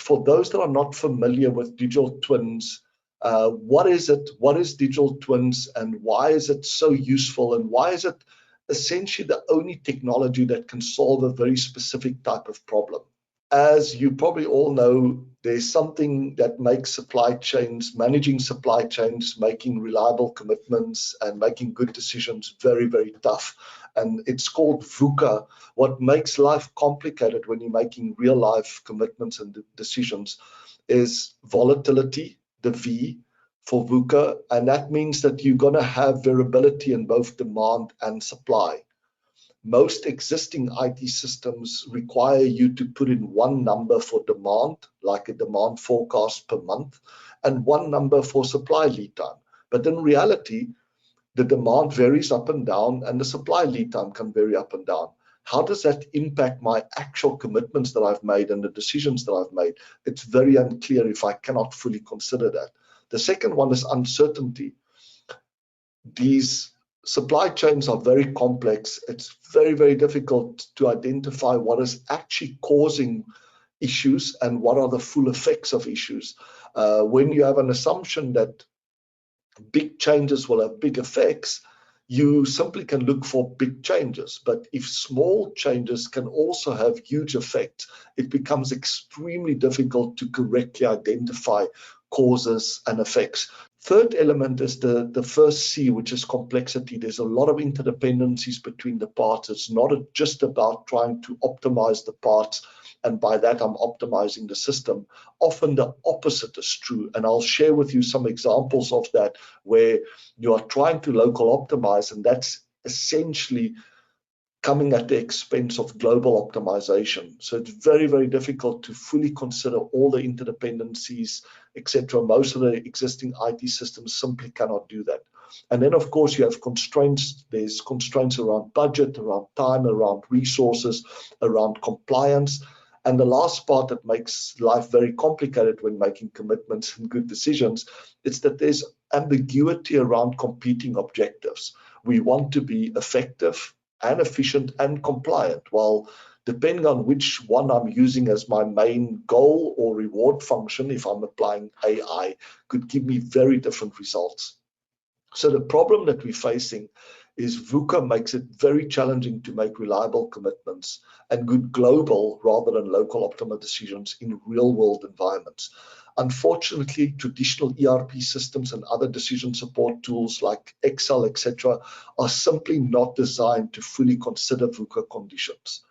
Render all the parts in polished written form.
for those that are not familiar with digital twins, what is it? What is digital twins, and why is it so useful? And why is it essentially the only technology that can solve a very specific type of problem? As you probably all know, there's something that makes supply chains, managing supply chains, making reliable commitments and making good decisions very, very tough. And it's called VUCA. What makes life complicated when you're making real life commitments and decisions is volatility, the V for VUCA. And that means that you're going to have variability in both demand and supply. Most existing IT systems require you to put in one number for demand, like a demand forecast per month, and one number for supply lead time. But in reality, the demand varies up and down, and the supply lead time can vary up and down. How does that impact my actual commitments that I've made and the decisions that I've made? It's very unclear if I cannot fully consider that. The second one is uncertainty. These supply chains are very complex. It's very, very difficult to identify what is actually causing issues and what are the full effects of issues. When you have an assumption that big changes will have big effects, you simply can look for big changes. But if small changes can also have huge effects, it becomes extremely difficult to correctly identify causes and effects. Third element is the first C, which is complexity. There's a lot of interdependencies between the parts. It's not just about trying to optimize the parts, and by that I'm optimizing the system. Often the opposite is true, and I'll share with you some examples of that where you are trying to local optimize, and that's essentially coming at the expense of global optimization. So it's very, very difficult to fully consider all the interdependencies, etc. Most of the existing IT systems simply cannot do that. And then, of course, you have constraints. There's constraints around budget, around time, around resources, around compliance. And the last part that makes life very complicated when making commitments and good decisions is that there's ambiguity around competing objectives. We want to be effective and efficient and compliant. Well, depending on which one I'm using as my main goal or reward function, if I'm applying AI, could give me very different results. So the problem that we're facing is VUCA makes it very challenging to make reliable commitments and good global rather than local optimal decisions in real world environments. Unfortunately, traditional ERP systems and other decision support tools like Excel, etc., are simply not designed to fully consider VUCA conditions.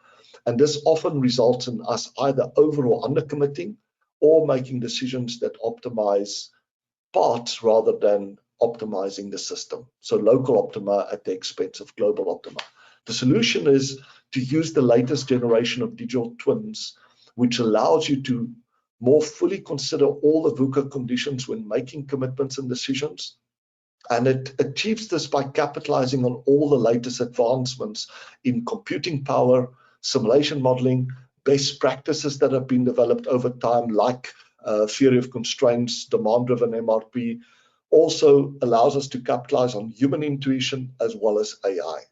And this often results in us either over or undercommitting or making decisions that optimize parts rather than optimizing the system. So local optima at the expense of global optima. The solution is to use the latest generation of digital twins, which allows you to more fully consider all the VUCA conditions when making commitments and decisions. And it achieves this by capitalizing on all the latest advancements in computing power, simulation modeling, best practices that have been developed over time, like theory of constraints, demand-driven MRP, also allows us to capitalize on human intuition as well as AI.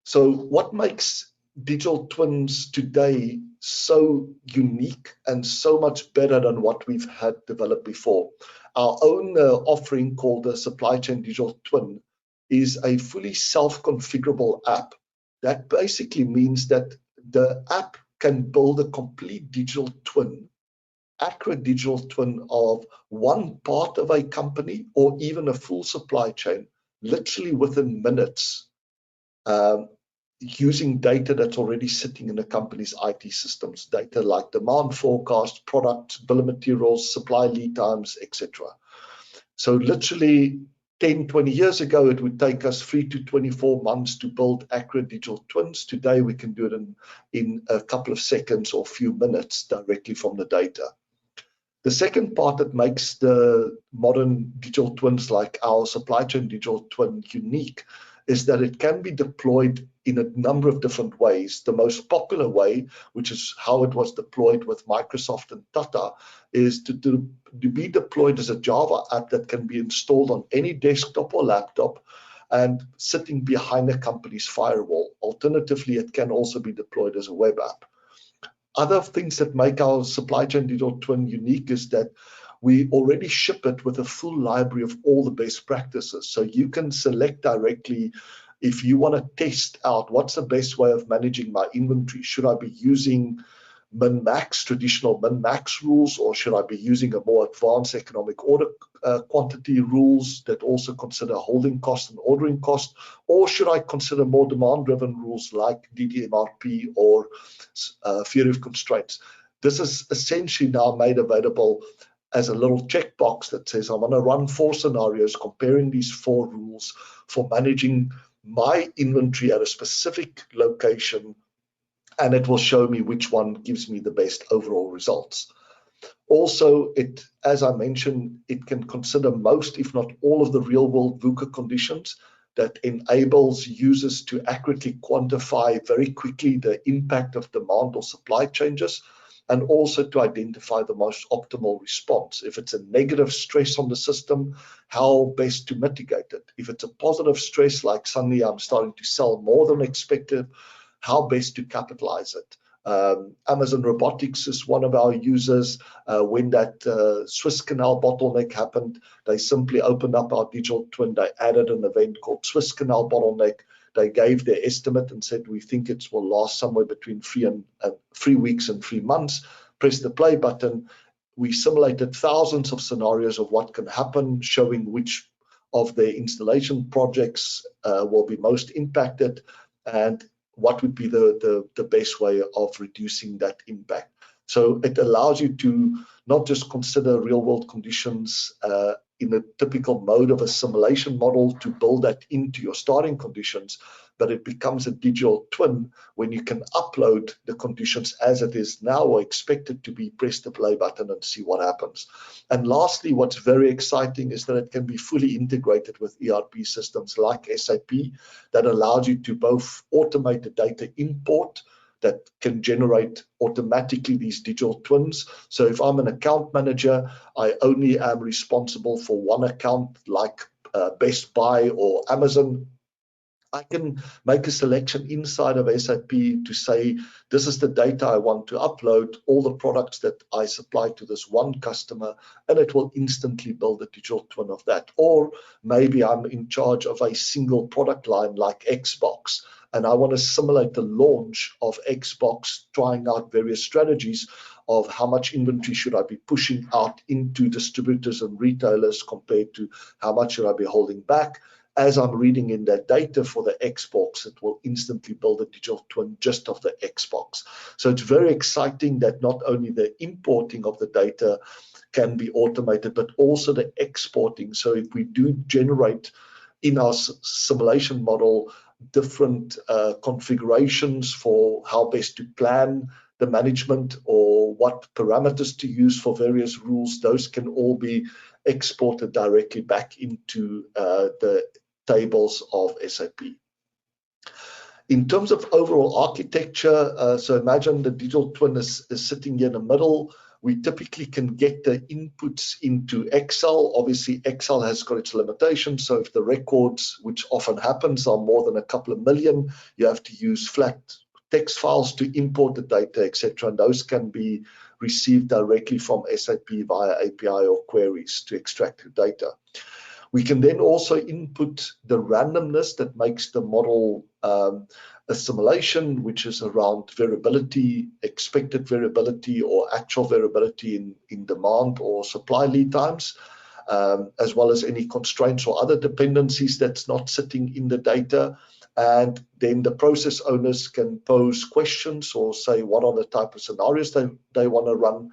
So what makes digital twins today so unique and so much better than what we've had developed before? Our own offering called the Supply Chain Digital Twin is a fully self-configurable app. That basically means that the app can build a complete digital twin, accurate digital twin of one part of a company or even a full supply chain, literally within minutes, using data that's already sitting in the company's IT systems, data like demand forecast, product, bill of materials, supply lead times, etc. So literally 10, 20 years ago, it would take us 3 to 24 months to build accurate digital twins. Today, we can do it in a couple of seconds or a few minutes directly from the data. The second part that makes the modern digital twins like our supply chain digital twin unique is that it can be deployed in a number of different ways. The most popular way, which is how it was deployed with Microsoft and Tata, is to be deployed as a Java app that can be installed on any desktop or laptop and sitting behind a company's firewall. Alternatively, it can also be deployed as a web app. Other things that make our supply chain digital twin unique is that we already ship it with a full library of all the best practices. So you can select directly if you want to test out what's the best way of managing my inventory. Should I be using min-max, traditional min-max rules, or should I be using a more advanced economic order quantity rules that also consider holding cost and ordering cost, or should I consider more demand-driven rules like DDMRP or theory of constraints? This is essentially now made available as a little checkbox that says I'm going to run 4 scenarios comparing these 4 rules for managing my inventory at a specific location, and it will show me which one gives me the best overall results. Also, as I mentioned, it can consider most, if not all, of the real-world VUCA conditions that enables users to accurately quantify very quickly the impact of demand or supply changes, and also to identify the most optimal response. If it's a negative stress on the system, how best to mitigate it. If it's a positive stress, like suddenly I'm starting to sell more than expected, how best to capitalize it. Amazon Robotics is one of our users. When that Suez Canal bottleneck happened, they simply opened up our digital twin. They added an event called Suez Canal bottleneck. They gave their estimate and said, we think it will last somewhere between 3 weeks and 3 months. Press the play button. We simulated thousands of scenarios of what can happen, showing which of the installation projects will be most impacted, and what would be the best way of reducing that impact. So it allows you to not just consider real-world conditions in a typical mode of a simulation model to build that into your starting conditions, but it becomes a digital twin when you can upload the conditions as it is now or expected to be, press the play button and see what happens. And lastly, what's very exciting is that it can be fully integrated with ERP systems like SAP that allows you to both automate the data import that can generate automatically these digital twins. So if I'm an account manager, I only am responsible for one account like Best Buy or Amazon. I can make a selection inside of SAP to say, this is the data I want to upload, all the products that I supply to this one customer, and it will instantly build a digital twin of that. Or maybe I'm in charge of a single product line like Xbox, and I want to simulate the launch of Xbox, trying out various strategies of how much inventory should I be pushing out into distributors and retailers compared to how much should I be holding back. As I'm reading in that data for the Xbox, it will instantly build a digital twin just of the Xbox. So it's very exciting that not only the importing of the data can be automated, but also the exporting. So if we do generate in our simulation model different configurations for how best to plan the management or what parameters to use for various rules, those can all be exported directly back into the tables of SAP. In terms of overall architecture, so imagine the digital twin is sitting here in the middle. We typically can get the inputs into Excel. Obviously, Excel has got its limitations. So if the records, which often happens, are more than a couple of million, you have to use flat text files to import the data, etc. And those can be received directly from SAP via API or queries to extract the data. We can then also input the randomness that makes the model a simulation, which is around variability, expected variability, or actual variability in demand or supply lead times, as well as any constraints or other dependencies that's not sitting in the data. And then the process owners can pose questions or say what are the type of scenarios they want to run.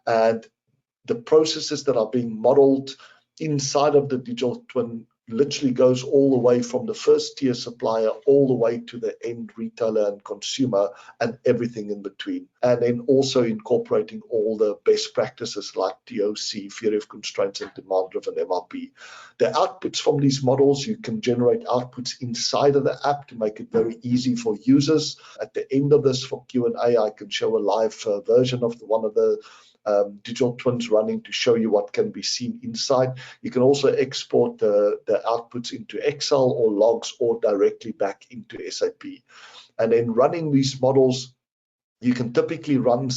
And the processes that are being modeled inside of the digital twin literally goes all the way from the first tier supplier all the way to the end retailer and consumer and everything in between. And then also incorporating all the best practices like DOC, theory of constraints, and demand-driven MRP. The outputs from these models, you can generate outputs inside of the app to make it very easy for users. At the end of this for Q&A, I can show a live version of one of the digital twins running to show you what can be seen inside. You can also export the outputs into Excel or logs or directly back into SAP. And then running these models You can typically run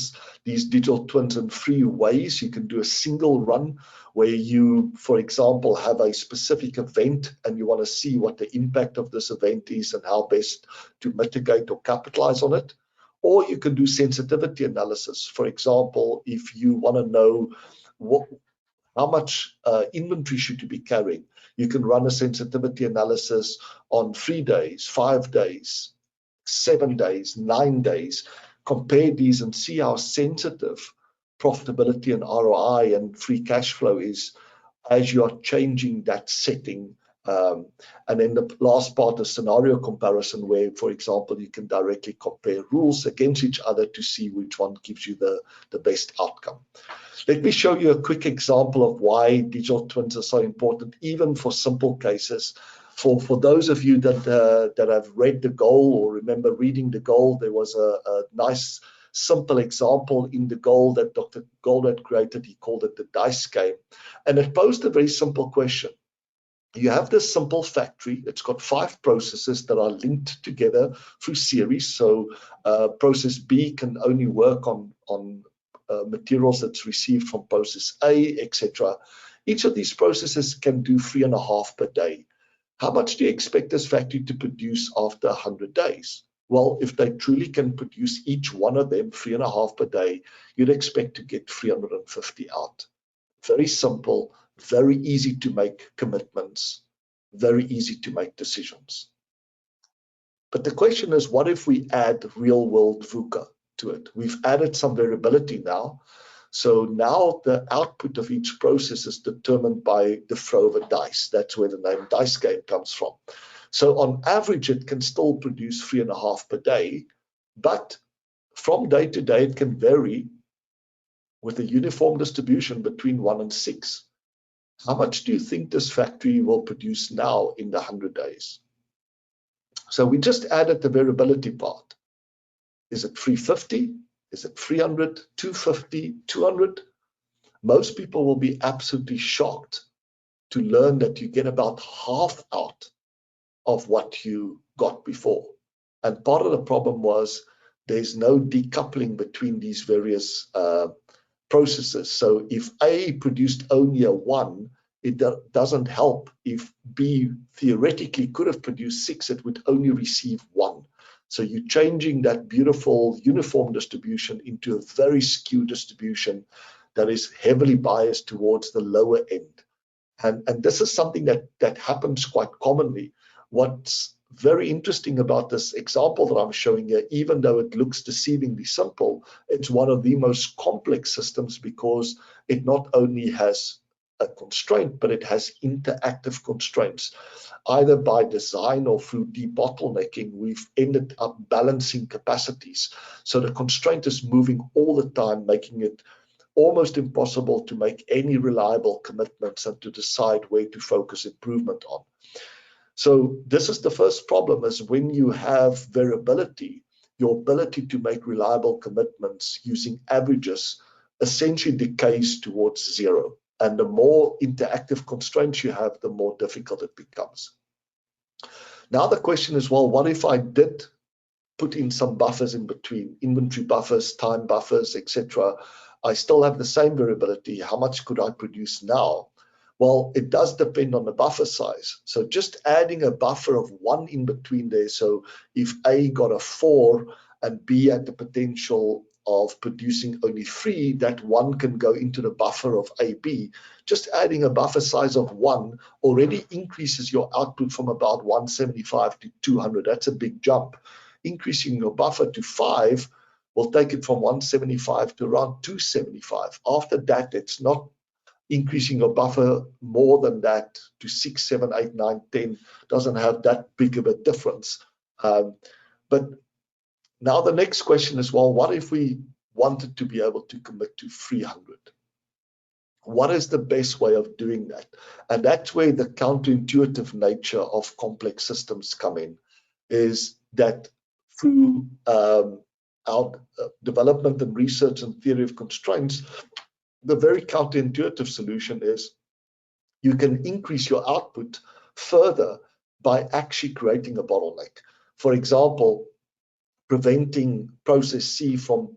these digital twins in 3 ways. You can do a single run where you, for example, have a specific event and you want to see what the impact of this event is and how best to mitigate or capitalize on it. Or you can do sensitivity analysis. For example, if you want to know how much inventory should you be carrying, you can run a sensitivity analysis on 3 days, 5 days, 7 days, 9 days, compare these and see how sensitive profitability and ROI and free cash flow is as you are changing that setting. And then the last part is scenario comparison, where, for example, you can directly compare rules against each other to see which one gives you the best outcome. Let me show you a quick example of why digital twins are so important, even for simple cases. For those of you that have read The Goal or remember reading The Goal, there was a nice, simple example in The Goal that Dr. Gold had created. He called it the dice game. And it posed a very simple question. You have this simple factory. It's got 5 processes that are linked together through series. So process B can only work on materials that's received from process A, etc. Each of these processes can do 3.5 per day. How much do you expect this factory to produce after 100 days? Well, if they truly can produce each one of them 3.5 per day, you'd expect to get 350 out. Very simple, very easy to make commitments, very easy to make decisions. But the question is, what if we add real-world VUCA to it? We've added some variability now. So now the output of each process is determined by the throw of a dice. That's where the name dice game comes from. So on average, it can still produce 3.5 per day, but from day to day, it can vary with a uniform distribution between 1 and 6. How much do you think this factory will produce now in the 100 days? So we just added the variability part. Is it 350? Is it 300, 250, 200? Most people will be absolutely shocked to learn that you get about half out of what you got before. And part of the problem was there's no decoupling between these various processes. So if A produced only a 1, it doesn't help if B theoretically could have produced 6, it would only receive 1. So you're changing that beautiful uniform distribution into a very skewed distribution that is heavily biased towards the lower end. And this is something that happens quite commonly. What's very interesting about this example that I'm showing here, even though it looks deceivingly simple, it's one of the most complex systems because it not only has a constraint, but it has interactive constraints. Either by design or through debottlenecking, we've ended up balancing capacities. So the constraint is moving all the time, making it almost impossible to make any reliable commitments and to decide where to focus improvement on. So this is the first problem, is when you have variability, your ability to make reliable commitments using averages essentially decays towards 0. And the more interactive constraints you have, the more difficult it becomes. Now the question is, well, what if I did put in some buffers in between, inventory buffers, time buffers, etc.? I still have the same variability. How much could I produce now? Well, it does depend on the buffer size. So just adding a buffer of 1 in between there. So if A got a 4 and B had the potential of producing only 3, that 1 can go into the buffer of AB. Just adding a buffer size of 1 already increases your output from about 175 to 200. That's a big jump. Increasing your buffer to 5 will take it from 175 to around 275. After that, it's not increasing your buffer more than that to 6, 7, 8, 9, 10. Doesn't have that big of a difference. But now the next question is, well, what if we wanted to be able to commit to 300? What is the best way of doing that? And that's where the counterintuitive nature of complex systems come in, is that through our development and research and theory of constraints, the very counterintuitive solution is you can increase your output further by actually creating a bottleneck. For example, preventing process C from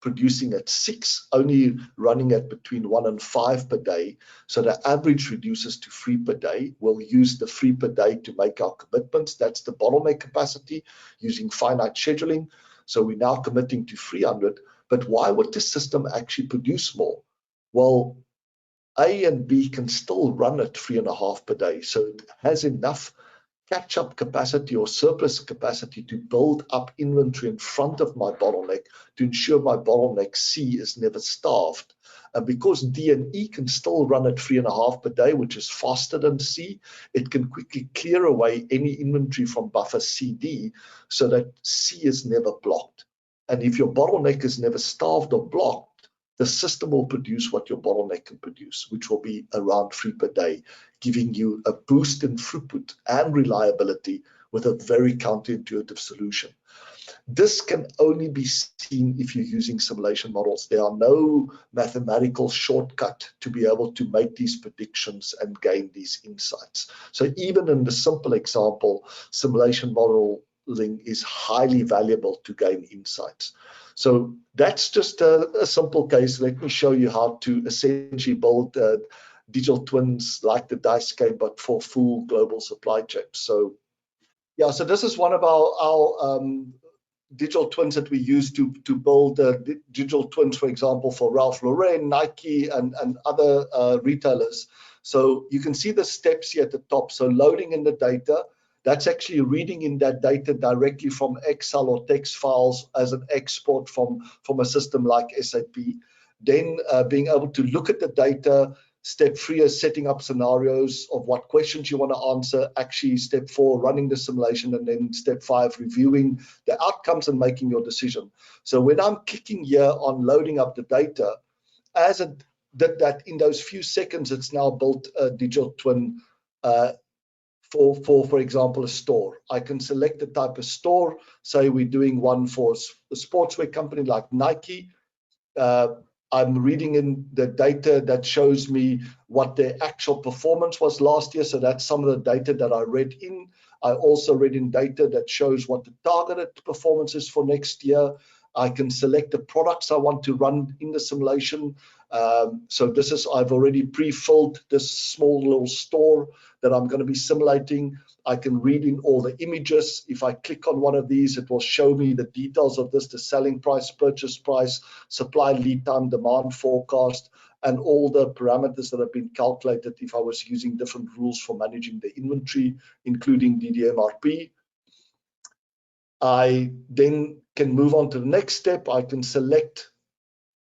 producing at 6, only running at between 1 and 5 per day. So the average reduces to 3 per day. We'll use the 3 per day to make our commitments. That's the bottleneck capacity using finite scheduling. So we're now committing to 300. But why would the system actually produce more? Well, A and B can still run at 3.5 per day. So it has enough catch-up capacity or surplus capacity to build up inventory in front of my bottleneck to ensure my bottleneck C is never starved. And because D and E can still run at 3.5 per day, which is faster than C, it can quickly clear away any inventory from buffer CD so that C is never blocked. And if your bottleneck is never starved or blocked, the system will produce what your bottleneck can produce, which will be around 3 per day, giving you a boost in throughput and reliability with a very counterintuitive solution. This can only be seen if you're using simulation models. There are no mathematical shortcut to be able to make these predictions and gain these insights. So even in the simple example, simulation modeling is highly valuable to gain insights. So that's just a simple case. Let me show you how to essentially build digital twins like the dice game, but for full global supply chain. So yeah, so this is one of our digital twins that we use to build digital twins, for example, for Ralph Lauren, Nike, and other retailers. So you can see the steps here at the top. So loading in the data, that's actually reading in that data directly from Excel or text files as an export from a system like SAP. Then being able to look at the data. Step 3 is setting up scenarios of what questions you want to answer. Actually, step 4, running the simulation, and then step 5, reviewing the outcomes and making your decision. So when I'm clicking here on loading up the data, as it did that in those few seconds, it's now built a digital twin for example, a store. I can select the type of store. Say we're doing one for a sportswear company like Nike. I'm reading in the data that shows me what their actual performance was last year. So that's some of the data that I read in. I also read in data that shows what the targeted performance is for next year. I can select the products I want to run in the simulation. So this is, I've already pre-filled this small little store that I'm going to be simulating. I can read in all the images. If I click on one of these, it will show me the details of this, the selling price, purchase price, supply lead time, demand forecast, and all the parameters that have been calculated if I was using different rules for managing the inventory, including DDMRP. I then can move on to the next step. I can select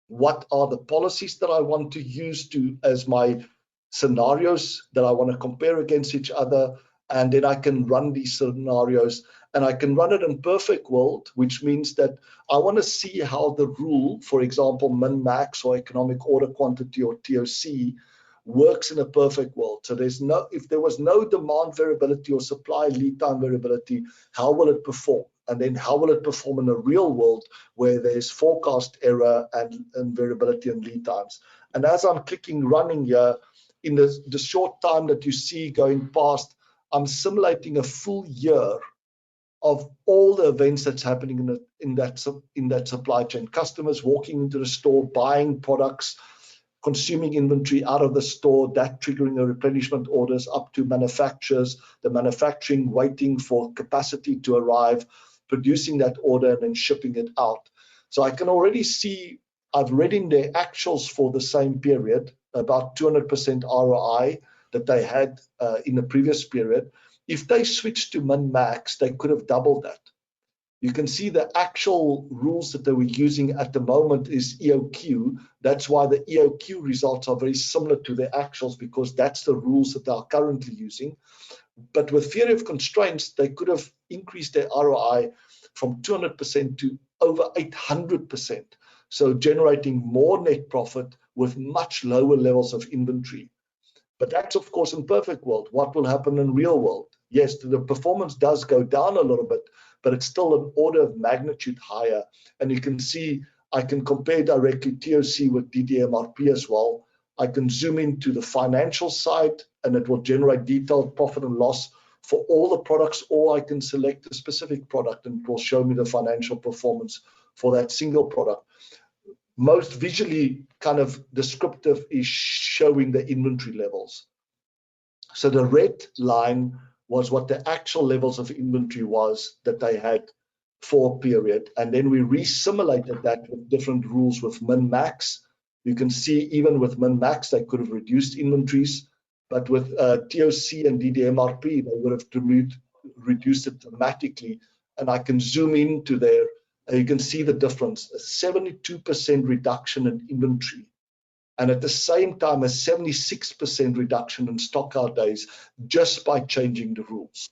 what are the policies that I want to use as my scenarios that I want to compare against each other. And then I can run these scenarios, and I can run it in perfect world, which means that I want to see how the rule, for example, min-max or economic order quantity or TOC, works in a perfect world. So if there was no demand variability or supply lead time variability, how will it perform? And then how will it perform in a real world where there's forecast error and variability and lead times? And as I'm clicking running here, in the short time that you see going past, I'm simulating a full year of all the events that's happening in that supply chain. Customers walking into the store, buying products, consuming inventory out of the store, that triggering a replenishment orders up to manufacturers, the manufacturing waiting for capacity to arrive, producing that order and then shipping it out. So I can already see, I've read in their actuals for the same period, about 200% ROI that they had in the previous period. If they switched to min-max, they could have doubled that. You can see the actual rules that they were using at the moment is EOQ. That's why the EOQ results are very similar to the actuals, because that's the rules that they are currently using. But with theory of constraints, they could have increased their ROI from 200% to over 800%. So generating more net profit with much lower levels of inventory. But that's, of course, in perfect world. What will happen in real world? Yes, the performance does go down a little bit, but it's still an order of magnitude higher. And you can see, I can compare directly TOC with DDMRP as well. I can zoom into the financial side, and it will generate detailed profit and loss for all the products, or I can select a specific product and it will show me the financial performance for that single product. Most visually kind of descriptive is showing the inventory levels. So the red line was what the actual levels of inventory was that they had for a period. And then we re-simulated that with different rules with min-max. You can see even with min-max, they could have reduced inventories, but with TOC and DDMRP, they would have reduced it dramatically. And I can zoom into there, and you can see the difference, a 72% reduction in inventory. And at the same time, a 76% reduction in stock out days just by changing the rules.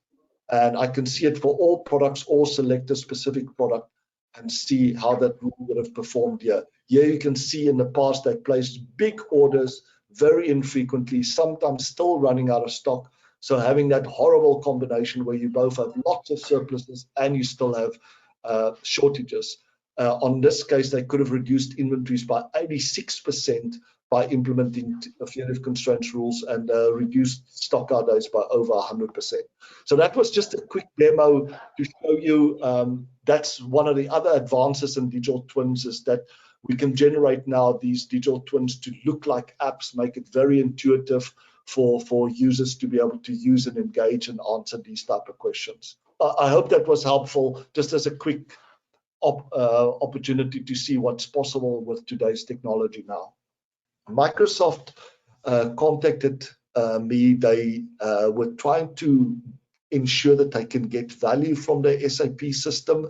And I can see it for all products or select a specific product and see how that rule would have performed here. Here you can see in the past they placed big orders very infrequently, sometimes still running out of stock. So having that horrible combination where you both have lots of surpluses and you still have shortages. On this case, they could have reduced inventories by 86% by implementing fear-if constraints rules and reduced stock out days by over 100%. So that was just a quick demo to show you that's one of the other advances in digital twins, is that we can generate now these digital twins to look like apps, make it very intuitive for users to be able to use and engage and answer these type of questions. I hope that was helpful, just as a quick opportunity to see what's possible with today's technology now. Microsoft contacted me. They were trying to ensure that they can get value from their SAP system.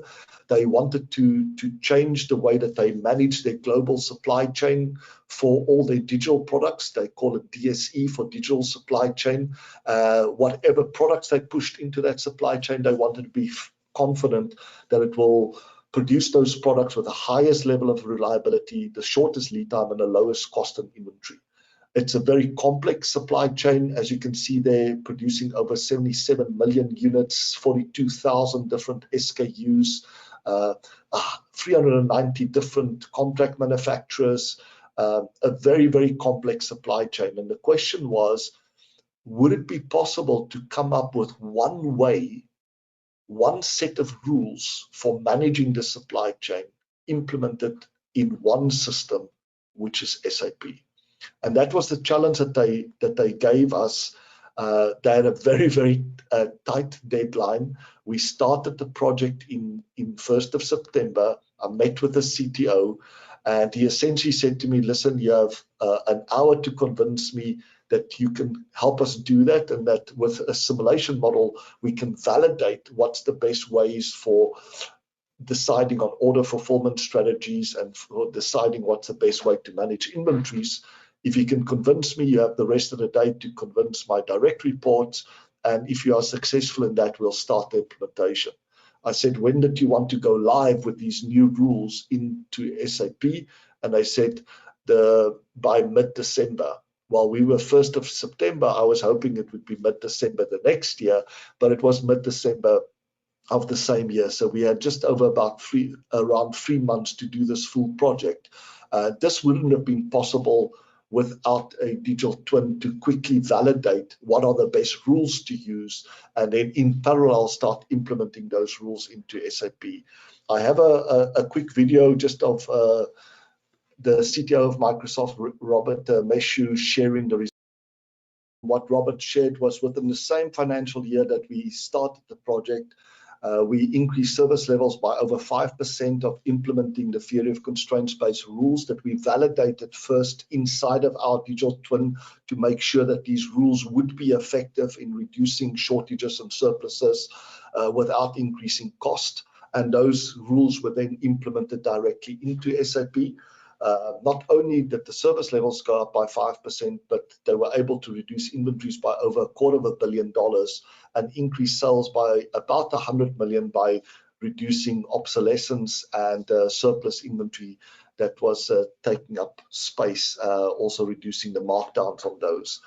They wanted to change the way that they manage their global supply chain for all their digital products. They call it DSE for digital supply chain. Whatever products they pushed into that supply chain, they wanted to be confident that it will produce those products with the highest level of reliability, the shortest lead time, and the lowest cost and inventory. It's a very complex supply chain. As you can see there, producing over 77 million units, 42,000 different SKUs, 390 different contract manufacturers, a very, very complex supply chain. And the question was, would it be possible to come up with one way, one set of rules for managing the supply chain implemented in one system, which is SAP? And that was the challenge that they gave us. They had a very, very tight deadline. We started the project in 1st of September. I met with the CTO, and he essentially said to me, listen, you have an hour to convince me that you can help us do that, and that with a simulation model, we can validate what's the best ways for deciding on order fulfillment strategies and for deciding what's the best way to manage inventories. If you can convince me, you have the rest of the day to convince my direct reports. And if you are successful in that, we'll start the implementation. I said, when did you want to go live with these new rules into SAP? And they said by mid-December. While we were 1st of September, I was hoping it would be mid-December the next year, but it was mid-December of the same year. So we had just over around 3 months to do this full project. This wouldn't have been possible without a digital twin to quickly validate what are the best rules to use, and then in parallel start implementing those rules into SAP. I have a quick video just of the CTO of Microsoft, Robert Meshew, sharing the results. What Robert shared was within the same financial year that we started the project, we increased service levels by over 5% of implementing the fear-if constraints-based rules that we validated first inside of our digital twin to make sure that these rules would be effective in reducing shortages and surpluses without increasing cost. And those rules were then implemented directly into SAP. Not only did the service levels go up by 5%, but they were able to reduce inventories by over $250 million and increase sales by about $100 million by reducing obsolescence and surplus inventory that was taking up space, also reducing the markdowns on those.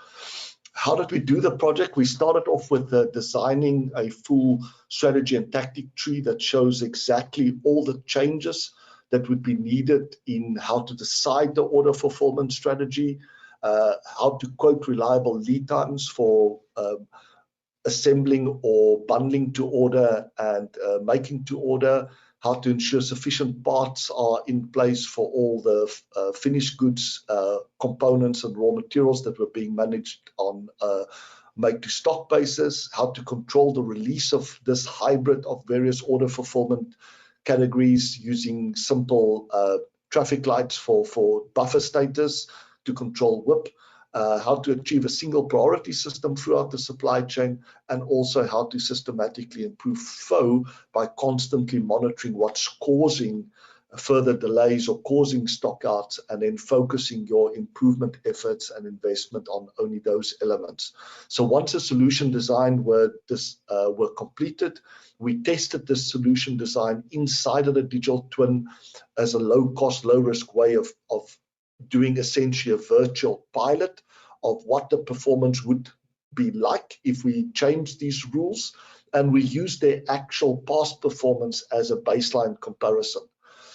How did we do the project? We started off with designing a full strategy and tactic tree that shows exactly all the changes that would be needed in how to decide the order fulfillment strategy, how to quote reliable lead times for assembling or bundling to order and making to order, how to ensure sufficient parts are in place for all the finished goods, components and raw materials that were being managed on a make-to-stock basis, how to control the release of this hybrid of various order fulfillment categories using simple traffic lights for buffer status to control WIP, how to achieve a single priority system throughout the supply chain, and also how to systematically improve flow by constantly monitoring what's causing further delays or causing stock outs, and then focusing your improvement efforts and investment on only those elements. So once a solution design were completed, we tested this solution design inside of the digital twin as a low-cost, low-risk way of doing essentially a virtual pilot of what the performance would be like if we change these rules, and we use their actual past performance as a baseline comparison.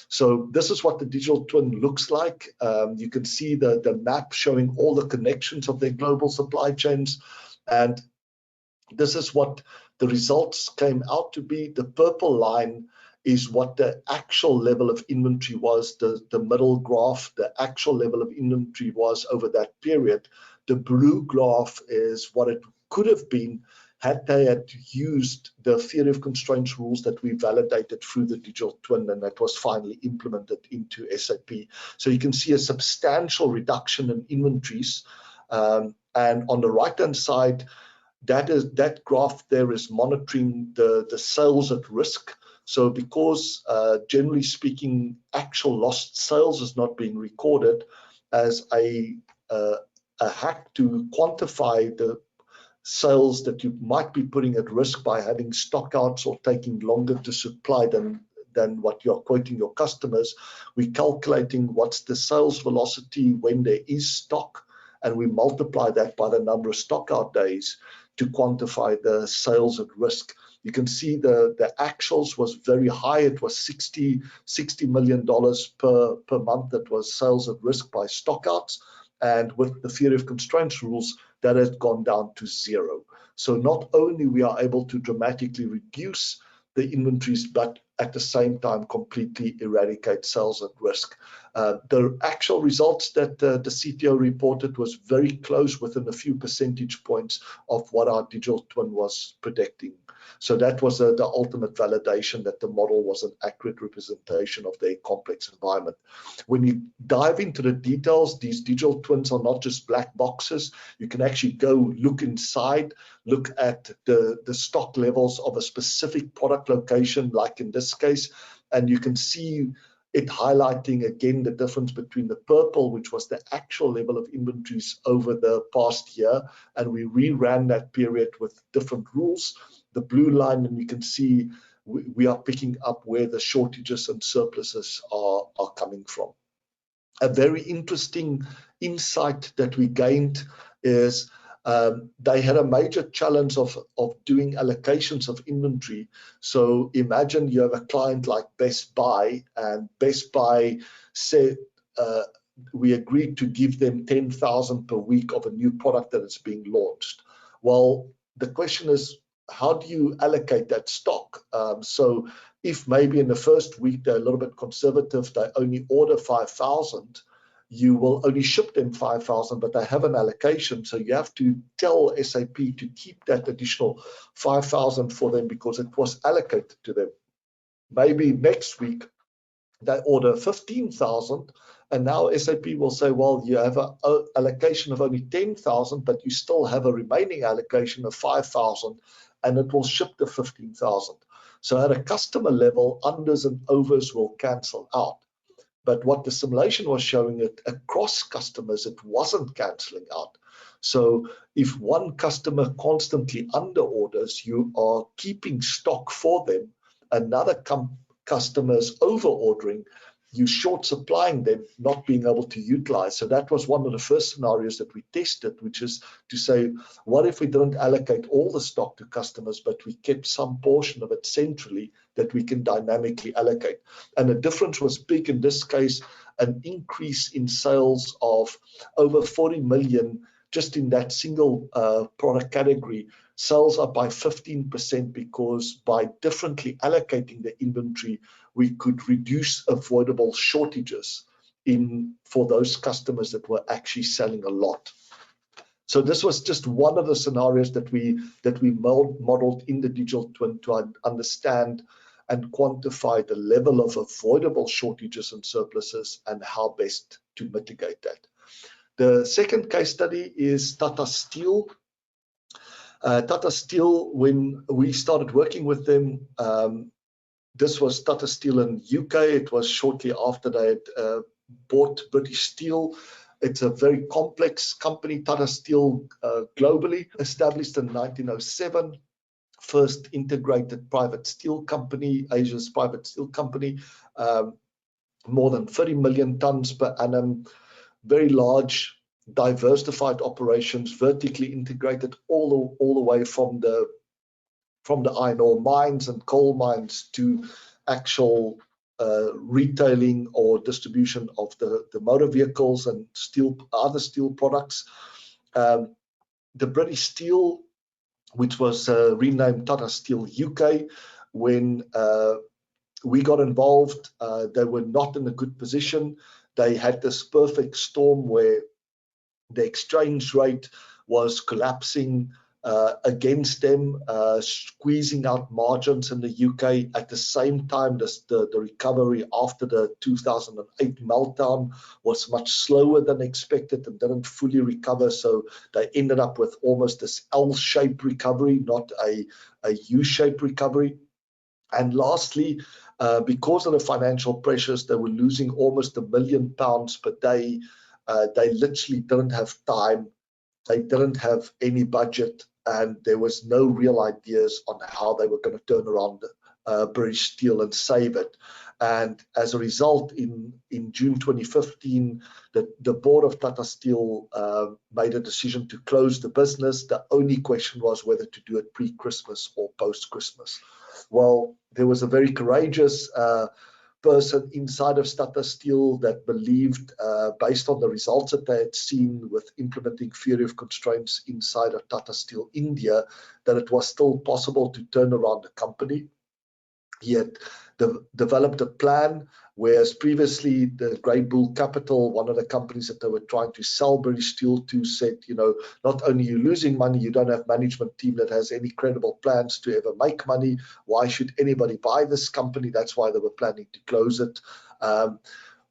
So this is what the digital twin looks like. You can see the map showing all the connections of their global supply chains, and this is what the results came out to be. The purple line is what the actual level of inventory was, the middle graph, the actual level of inventory was over that period. The blue graph is what it could have been had they had used the theory of constraints rules that we validated through the digital twin, and that was finally implemented into SAP. So you can see a substantial reduction in inventories. And on the right-hand side, that graph there is monitoring the sales at risk. So because generally speaking, actual lost sales is not being recorded, as a hack to quantify the sales that you might be putting at risk by having stockouts or taking longer to supply than what you're quoting your customers. We're calculating what's the sales velocity when there is stock, and we multiply that by the number of stockout days to quantify the sales at risk. You can see the actuals was very high. It was $60 million per month that was sales at risk by stockouts. And with the theory of constraints rules, that has gone down to 0. So not only we are able to dramatically reduce the inventories, but at the same time completely eradicate sales at risk. The actual results that the CTO reported was very close, within a few percentage points of what our digital twin was predicting. So that was the ultimate validation that the model was an accurate representation of their complex environment. When you dive into the details, these digital twins are not just black boxes. You can actually go look inside, look at the stock levels of a specific product location, like in this case, and you can see it highlighting again the difference between the purple, which was the actual level of inventories over the past year, and we reran that period with different rules. The blue line, and you can see we are picking up where the shortages and surpluses are coming from. A very interesting insight that we gained is they had a major challenge of doing allocations of inventory. So imagine you have a client like Best Buy, and Best Buy said we agreed to give them 10,000 per week of a new product that is being launched. Well, the question is, how do you allocate that stock? So if maybe in the first week they're a little bit conservative, they only order 5,000, you will only ship them 5,000, but they have an allocation. So you have to tell SAP to keep that additional 5,000 for them because it was allocated to them. Maybe next week they order 15,000, and now SAP will say, well, you have an allocation of only 10,000, but you still have a remaining allocation of 5,000, and it will ship the 15,000. So at a customer level, unders and overs will cancel out. But what the simulation was showing, it across customers, it wasn't canceling out. So if one customer constantly under orders, you are keeping stock for them. Another customer is over ordering, you short supplying them, not being able to utilize. So that was one of the first scenarios that we tested, which is to say, what if we don't allocate all the stock to customers, but we kept some portion of it centrally that we can dynamically allocate? And the difference was big in this case, an increase in sales of over 40 million just in that single product category sales up by 15% because by differently allocating the inventory, we could reduce avoidable shortages for those customers that were actually selling a lot. So this was just one of the scenarios that we modeled in the digital twin to understand and quantify the level of avoidable shortages and surpluses and how best to mitigate that. The second case study is Tata Steel. Tata Steel, when we started working with them, this was Tata Steel in UK. It was shortly after they had bought British Steel. It's a very complex company, Tata Steel, globally, established in 1907. First integrated private steel company, Asia's private steel company, more than 30 million tons per annum, very large, diversified operations, vertically integrated all the way from the iron ore mines and coal mines to actual retailing or distribution of the motor vehicles and other steel products. The British Steel, which was renamed Tata Steel UK, when we got involved, they were not in a good position. They had this perfect storm where the exchange rate was collapsing against them, squeezing out margins in the UK. At the same time, the recovery after the 2008 meltdown was much slower than expected and didn't fully recover. So they ended up with almost this L-shaped recovery, not a U-shaped recovery. And lastly, because of the financial pressures, they were losing almost £1 million per day. They literally didn't have time. They didn't have any budget, and there was no real ideas on how they were going to turn around British Steel and save it. And as a result, in June 2015, the board of Tata Steel made a decision to close the business. The only question was whether to do it pre-Christmas or post-Christmas. Well, there was a very courageous person inside of Tata Steel that believed, based on the results that they had seen with implementing theory of constraints inside of Tata Steel India, that it was still possible to turn around the company. He had developed a plan, whereas previously the Great Bull Capital, one of the companies that they were trying to sell British Steel to, said, not only are you losing money, you don't have management team that has any credible plans to ever make money. Why should anybody buy this company? That's why they were planning to close it.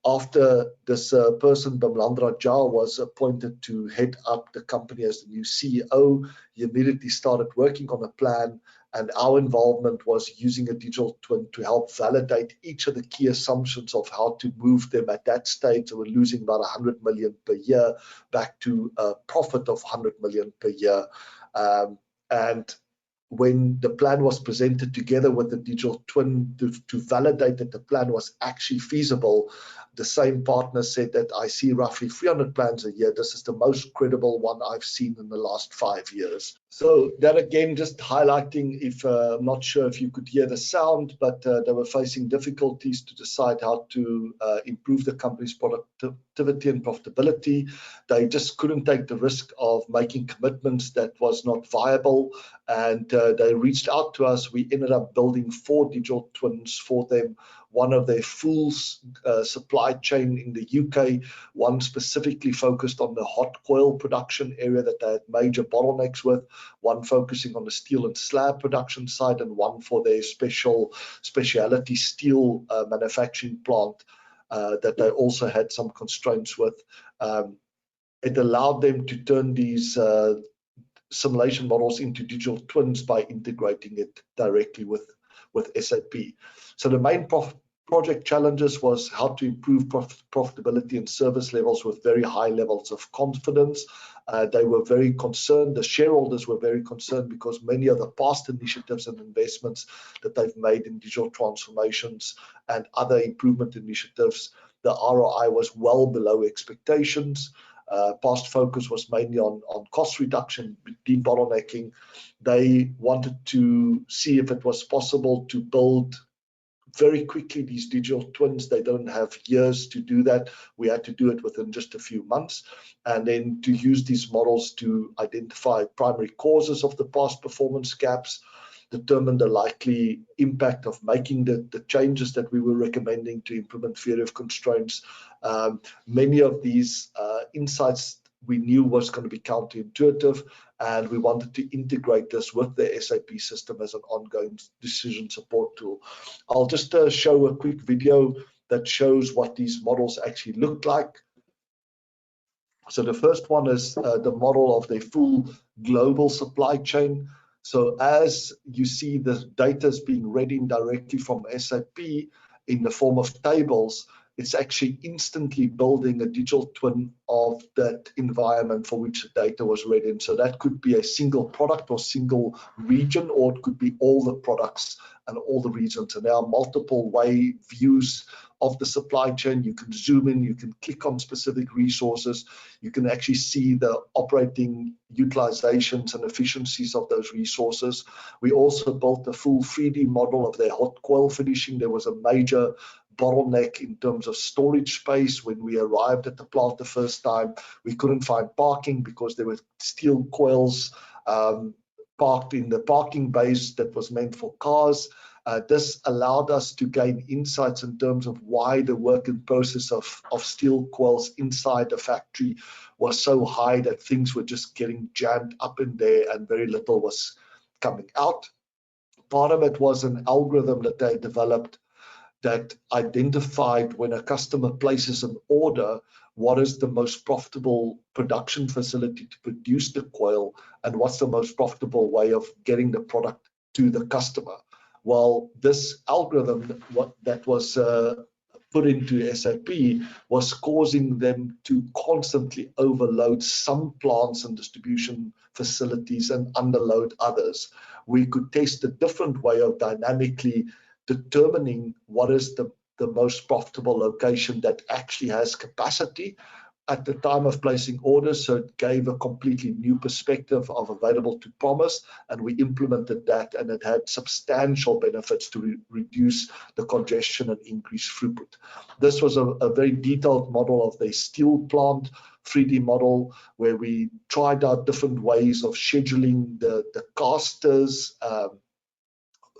After this person, Bimlandra Jha, was appointed to head up the company as the new CEO, he immediately started working on a plan, and our involvement was using a digital twin to help validate each of the key assumptions of how to move them at that stage. They were losing about 100 million per year back to a profit of 100 million per year. And when the plan was presented together with the digital twin to validate that the plan was actually feasible, the same partner said that I see roughly 300 plans a year. This is the most credible one I've seen in the last 5 years. So that again, just highlighting, if I'm not sure if you could hear the sound, but they were facing difficulties to decide how to improve the company's productivity and profitability. They just couldn't take the risk of making commitments that was not viable, and they reached out to us. We ended up building 4 digital twins for them. One of their full supply chain in the UK, one specifically focused on the hot coil production area that they had major bottlenecks with, one focusing on the steel and slab production side, and one for their specialty steel manufacturing plant that they also had some constraints with. It allowed them to turn these simulation models into digital twins by integrating it directly with SAP. So the main project challenges was how to improve profitability and service levels with very high levels of confidence. They were very concerned, the shareholders were very concerned, because many of the past initiatives and investments that they've made in digital transformations and other improvement initiatives, the ROI was well below expectations. Past focus was mainly on cost reduction, debottlenecking. They wanted to see if it was possible to build very quickly. These digital twins, they don't have years to do that. We had to do it within just a few months, and then to use these models to identify primary causes of the past performance gaps, determine the likely impact of making the changes that we were recommending to implement theory of constraints. Many of these insights we knew was going to be counterintuitive, and we wanted to integrate this with the SAP system as an ongoing decision support tool. I'll just show a quick video that shows what these models actually look like. So the first one is the model of the full global supply chain. So as you see, the data is being read in directly from SAP in the form of tables. It's actually instantly building a digital twin of that environment for which the data was read in. So that could be a single product or single region, or it could be all the products and all the regions. And there are multiple way views of the supply chain. You can zoom in, you can click on specific resources, you can actually see the operating utilizations and efficiencies of those resources. We also built a full 3D model of their hot coil finishing. There was a major bottleneck in terms of storage space. When we arrived at the plant the first time, we couldn't find parking because there were steel coils parked in the parking base that was meant for cars. This allowed us to gain insights in terms of why the work in process of steel coils inside the factory was so high that things were just getting jammed up in there and very little was coming out. Part of it was an algorithm that they developed that identified when a customer places an order, what is the most profitable production facility to produce the coil, and what's the most profitable way of getting the product to the customer. Well, this algorithm that was put into SAP was causing them to constantly overload some plants and distribution facilities and underload others. We could test a different way of dynamically determining what is the most profitable location that actually has capacity at the time of placing orders. So it gave a completely new perspective of available to promise, and we implemented that, and it had substantial benefits to reduce the congestion and increase throughput. This was a very detailed model of the steel plant 3D model, where we tried out different ways of scheduling the casters.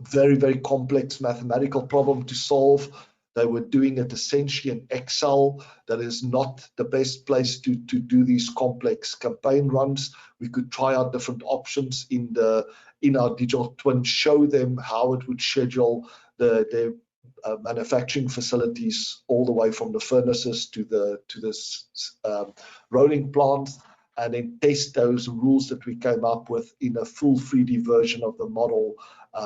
Very, very complex mathematical problem to solve. They were doing it essentially in Excel. That is not the best place to do these complex campaign runs. We could try out different options in our digital twin, show them how it would schedule their manufacturing facilities all the way from the furnaces to the rolling plant, and then test those rules that we came up with in a full 3D version of the model,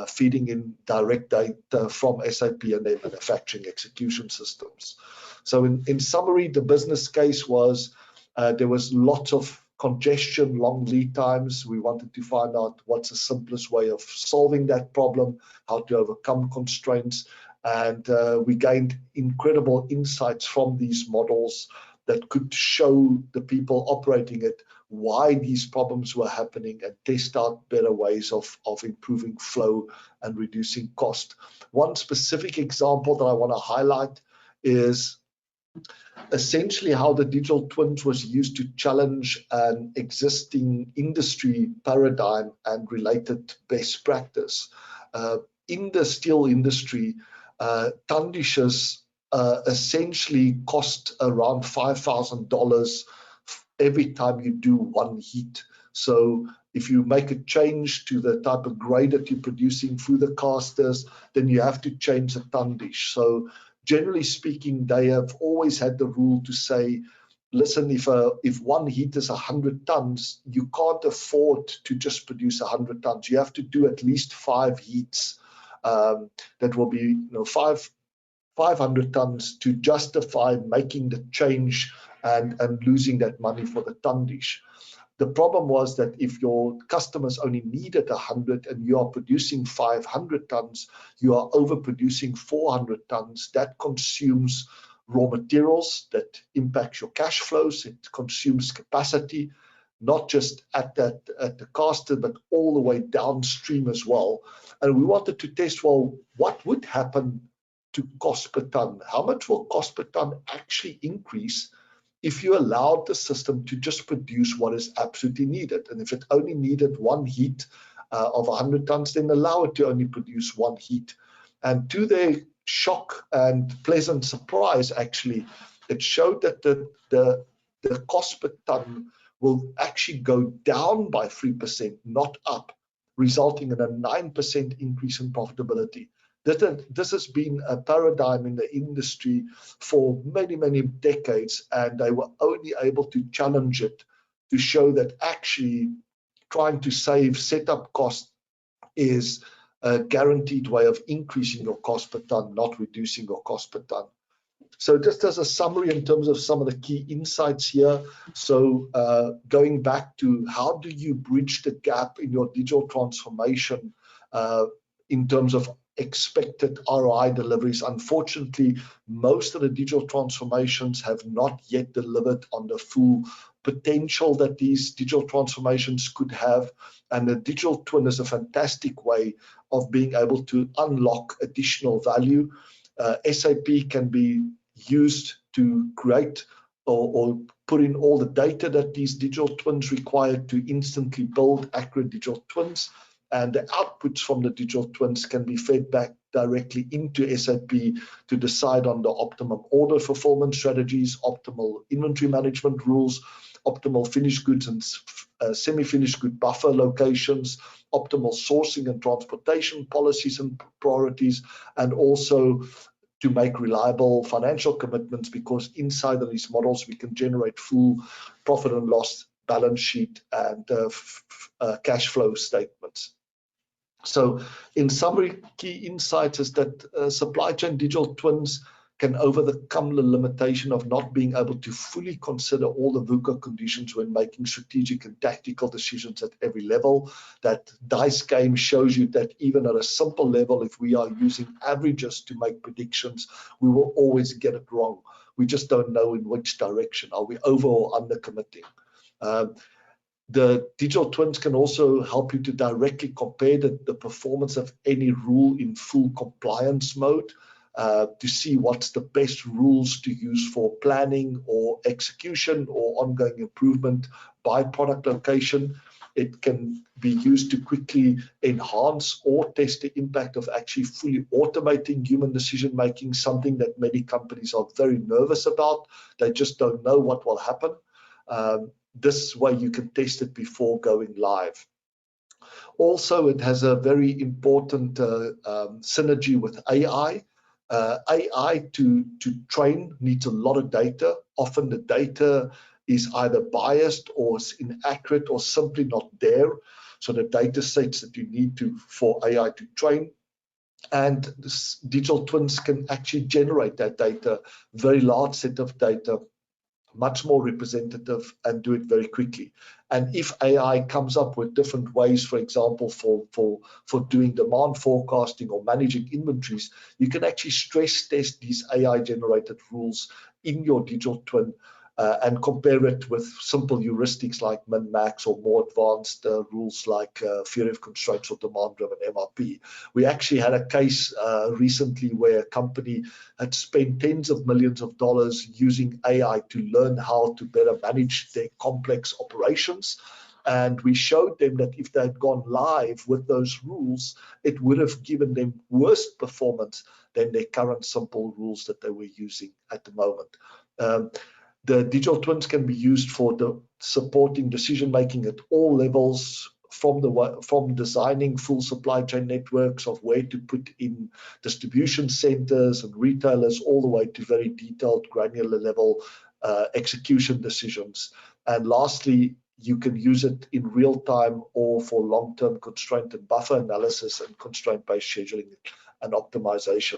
feeding in direct data from SAP and their manufacturing execution systems. So in summary, the business case was there was lots of congestion, long lead times. We wanted to find out what's the simplest way of solving that problem, how to overcome constraints, and we gained incredible insights from these models that could show the people operating it why these problems were happening and test out better ways of improving flow and reducing cost. One specific example that I want to highlight is essentially how the digital twins was used to challenge an existing industry paradigm and related best practice. In the steel industry, ton dishes essentially cost around $5,000 every time you do one heat. So if you make a change to the type of grade that you're producing through the casters, then you have to change the ton dish. So generally speaking, they have always had the rule to say, listen, if one heat is 100 tons, you can't afford to just produce 100 tons. You have to do at least 5 heats. That will be 500 tons to justify making the change and losing that money for the ton dish. The problem was that if your customers only needed 100 and you are producing 500 tons, you are overproducing 400 tons. That consumes raw materials, that impacts your cash flows, it consumes capacity, not just at the caster, but all the way downstream as well. And we wanted to test, well, what would happen to cost per ton. How much will cost per ton actually increase if you allowed the system to just produce what is absolutely needed? And if it only needed one heat of 100 tons, then allow it to only produce one heat. And to their shock and pleasant surprise, actually, it showed that the cost per ton will actually go down by 3%, not up, resulting in a 9% increase in profitability. This has been a paradigm in the industry for many, many decades, and they were only able to challenge it to show that actually trying to save setup cost is a guaranteed way of increasing your cost per ton, not reducing your cost per ton. So just as a summary in terms of some of the key insights here, so going back to how do you bridge the gap in your digital transformation in terms of expected ROI deliveries. Unfortunately, most of the digital transformations have not yet delivered on the full potential that these digital transformations could have, and the digital twin is a fantastic way of being able to unlock additional value. SAP can be used to create or put in all the data that these digital twins require to instantly build accurate digital twins, and the outputs from the digital twins can be fed back directly into SAP to decide on the optimum order fulfillment strategies, optimal inventory management rules, optimal finished goods and semi-finished good buffer locations, optimal sourcing and transportation policies and priorities, and also to make reliable financial commitments, because inside of these models we can generate full profit and loss, balance sheet, and cash flow statements. So in summary, key insights is that supply chain digital twins can overcome the limitation of not being able to fully consider all the VUCA conditions when making strategic and tactical decisions at every level. That dice game shows you that even at a simple level, if we are using averages to make predictions, we will always get it wrong. We just don't know in which direction. Are we over or under committing? The digital twins can also help you to directly compare the performance of any rule in full compliance mode to see what's the best rules to use for planning or execution or ongoing improvement by product location. It can be used to quickly enhance or test the impact of actually fully automating human decision making, something that many companies are very nervous about. They just don't know what will happen. This way you can test it before going live. Also, it has a very important synergy with AI. AI to train needs a lot of data. Often the data is either biased or is inaccurate or simply not there. So the data sets that you need for AI to train, and this digital twins can actually generate that data, very large set of data, much more representative, and do it very quickly. And if AI comes up with different ways, for example, for doing demand forecasting or managing inventories, you can actually stress test these AI generated rules in your digital twin and compare it with simple heuristics like min-max or more advanced rules like theory of constraints or demand-driven MRP. We actually had a case recently where a company had spent tens of millions of dollars using AI to learn how to better manage their complex operations. And we showed them that if they had gone live with those rules, it would have given them worse performance than their current simple rules that they were using at the moment. The digital twins can be used for supporting decision making at all levels, from designing full supply chain networks of where to put in distribution centers and retailers, all the way to very detailed granular level execution decisions. And lastly, you can use it in real time or for long-term constraint and buffer analysis and constraint-based scheduling and optimization.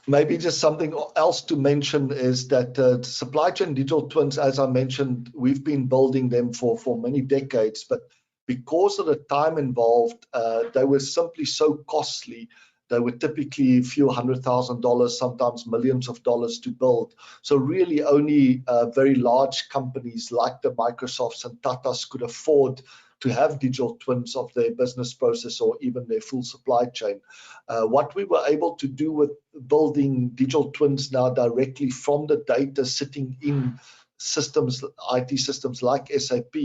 Maybe just something else to mention is that supply chain digital twins, as I mentioned, we've been building them for many decades, but because of the time involved, they were simply so costly. They were typically a few $100,000, sometimes millions of dollars to build. So really only very large companies like the Microsofts and Tatas could afford to have digital twins of their business process or even their full supply chain. What we were able to do with building digital twins now directly from the data sitting in systems, IT systems like SAP,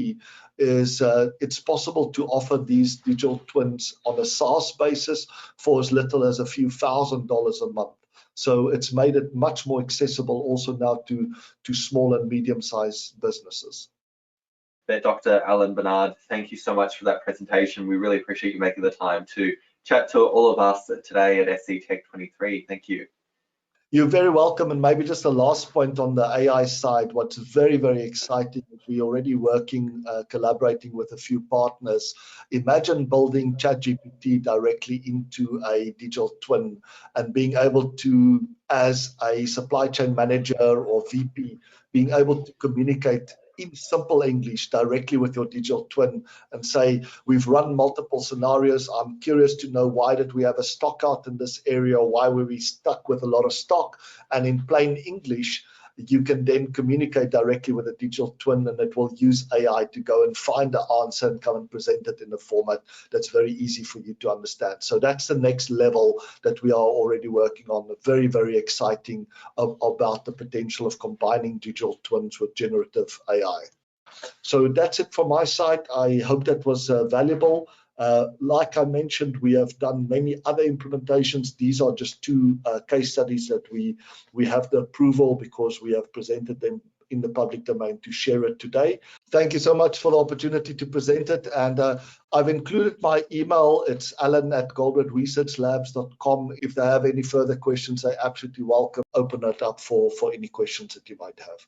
is it's possible to offer these digital twins on a SaaS basis for as little as a few $1,000s a month. So it's made it much more accessible also now to small and medium-sized businesses. Dr. Alan Bernard, thank you so much for that presentation. We really appreciate you making the time to chat to all of us today at SC Tech 23. Thank you. You're very welcome. And maybe just a last point on the AI side, what's very, very exciting is we're already working, collaborating with a few partners. Imagine building ChatGPT directly into a digital twin and being able to, as a supply chain manager or VP, being able to communicate in simple English directly with your digital twin and say, we've run multiple scenarios. I'm curious to know, why did we have a stock out in this area? Why were we stuck with a lot of stock? And in plain English, you can then communicate directly with a digital twin, and it will use AI to go and find the answer and come and present it in a format that's very easy for you to understand. So that's the next level that we are already working on. Very, very exciting about the potential of combining digital twins with generative AI. So that's it from my side. I hope that was valuable. Like I mentioned, we have done many other implementations. These are just two case studies that we have the approval because we have presented them in the public domain to share it today. Thank you so much for the opportunity to present it. And I've included my email. It's alan@goldredresearchlabs.com. If they have any further questions, they're absolutely welcome. Open it up for any questions that you might have.